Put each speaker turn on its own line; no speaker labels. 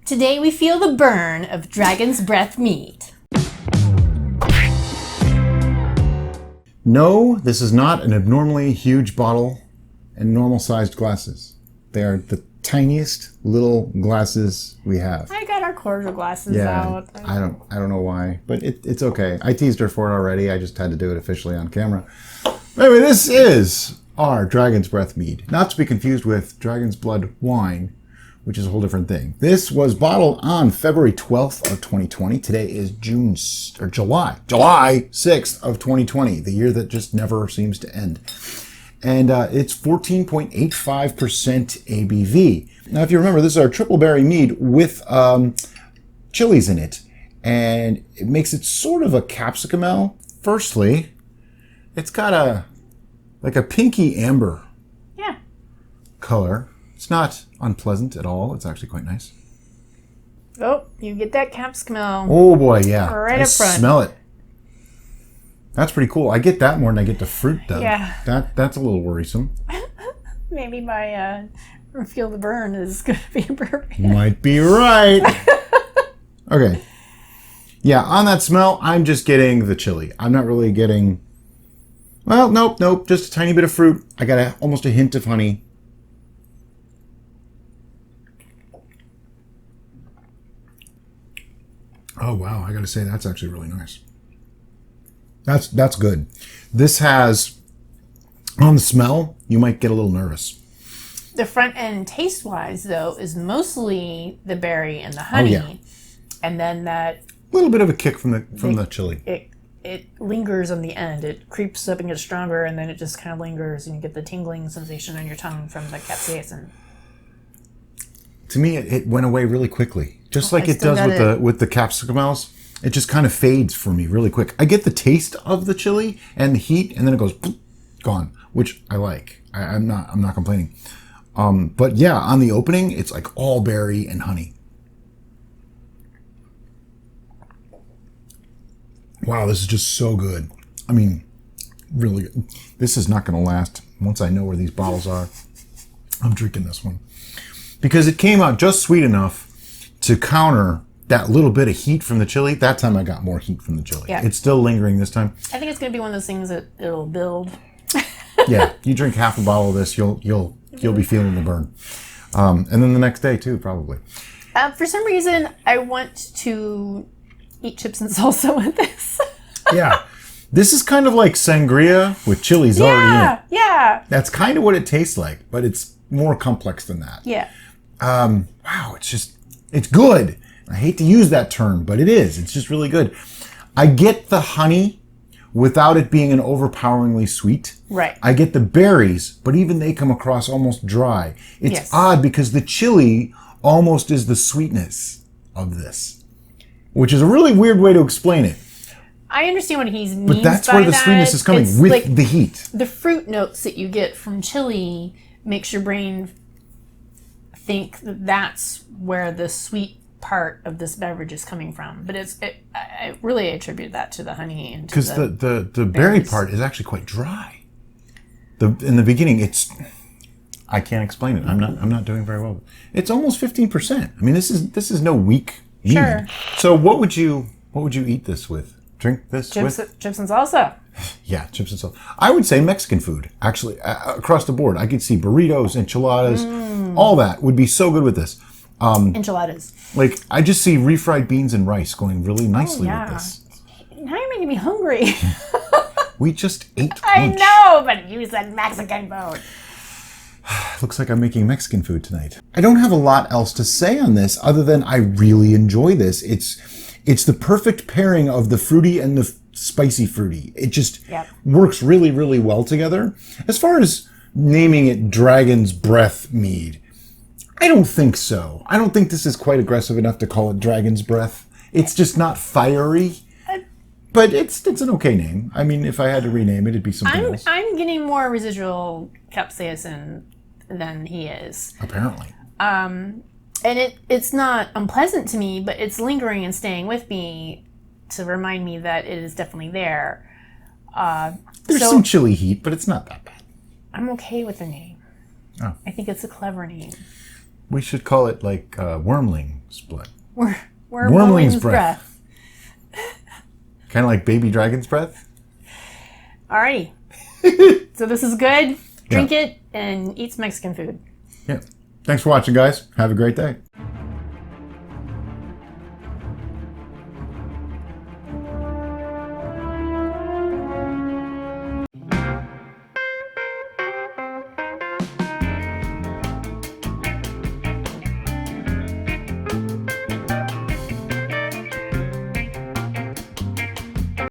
Today we feel the burn of Dragon's Breath Mead.
No, this is not an abnormally huge bottle and normal-sized glasses. They are the tiniest little glasses we have.
I got our cordial glasses out.
I don't know why, but it's okay. I teased her for it already. I just had to do it officially on camera. Anyway, this is our Dragon's Breath Mead. Not to be confused with Dragon's Blood Wine, which is a whole different thing. This was bottled on February 12th of 2020. Today is July 6th of 2020, the year that just never seems to end. And it's 14.85% ABV. Now, if you remember, this is our Triple Berry Mead with chilies in it. And it makes it sort of a capsicumel. Firstly, it's got a pinky amber color. It's not unpleasant at all. It's actually quite nice.
Oh, you get that capsicumel.
Oh boy, yeah.
Right
I
up front.
Smell it. That's pretty cool. I get that more than I get the fruit though.
Yeah.
That's a little worrisome.
Maybe my feel the burn is going to be appropriate.
Might be right. Okay. Yeah, on that smell, I'm just getting the chili. I'm not really getting... Well, nope. Just a tiny bit of fruit. I got almost a hint of honey. Oh, wow. I got to say, that's actually really nice. That's good. This has, on the smell, you might get a little nervous.
The front end taste-wise, though, is mostly the berry and the honey.
Oh, yeah.
And then that...
little bit of a kick from the chili.
It lingers on the end. It creeps up and gets stronger, and then it just kind of lingers, and you get the tingling sensation on your tongue from the capsaicin.
To me, it went away really quickly. Just like it does with the capsicumels. It just kind of fades for me really quick. I get the taste of the chili and the heat, and then it goes gone, which I like. I'm not complaining. But yeah, on the opening, it's like all berry and honey. Wow, this is just so good. I mean, really good. This is not going to last. Once I know where these bottles are, I'm drinking this one. Because it came out just sweet enough to counter that little bit of heat from the chili. That time I got more heat from the chili.
Yeah.
It's still lingering this time.
I think it's going to be one of those things that it'll build.
Yeah, you drink half a bottle of this, you'll be feeling the burn. And then the next day too, probably.
For some reason, I want to eat chips and salsa with this.
Yeah. This is kind of like sangria with chilies already in it.
Yeah.
That's kind of what it tastes like, but it's more complex than that.
Yeah.
Wow, it's good. I hate to use that term, but it is. It's just really good. I get the honey without it being an overpoweringly sweet.
Right.
I get the berries, but even they come across almost dry. It's odd because the chili almost is the sweetness of this, which is a really weird way to explain it.
I understand what he means
But that's
by
where the
that.
sweetness is coming,
It's
with
like
the heat.
the fruit notes that you get from chili makes your brain think that that's where the sweet part of this beverage is coming from. But I really attribute that to the honey and
because the berry part is actually quite dry. In the beginning, I can't explain it. I'm not doing very well. It's almost 15%. I mean, this is no weak mead.
Sure.
So what would you eat this with? Drink this with?
Chips and salsa.
Yeah, chips and salsa. I would say Mexican food, actually, across the board. I could see burritos, enchiladas, all that would be so good with this.
Enchiladas.
Like, I just see refried beans and rice going really nicely with this.
Now you're making me hungry.
We just ate lunch.
I know, but you said Mexican food.
Looks like I'm making Mexican food tonight. I don't have a lot else to say on this other than I really enjoy this. It's the perfect pairing of the fruity and the spicy fruity. It just works really, really well together. As far as naming it Dragon's Breath Mead, I don't think so. I don't think this is quite aggressive enough to call it Dragon's Breath. It's just not fiery. But it's an okay name. I mean, if I had to rename it, it'd be something else.
I'm getting more residual capsaicin than he is.
Apparently.
And it's not unpleasant to me, but it's lingering and staying with me to remind me that it is definitely there.
There's some chili heat, but it's not that bad.
I'm okay with the name.
Oh.
I think it's a clever name.
We should call it like wormling's breath.
Wormling's breath.
Kind of like baby dragon's breath.
Alrighty. So this is good. Drink it and eat some Mexican food.
Yeah. Thanks for watching, guys. Have a great day.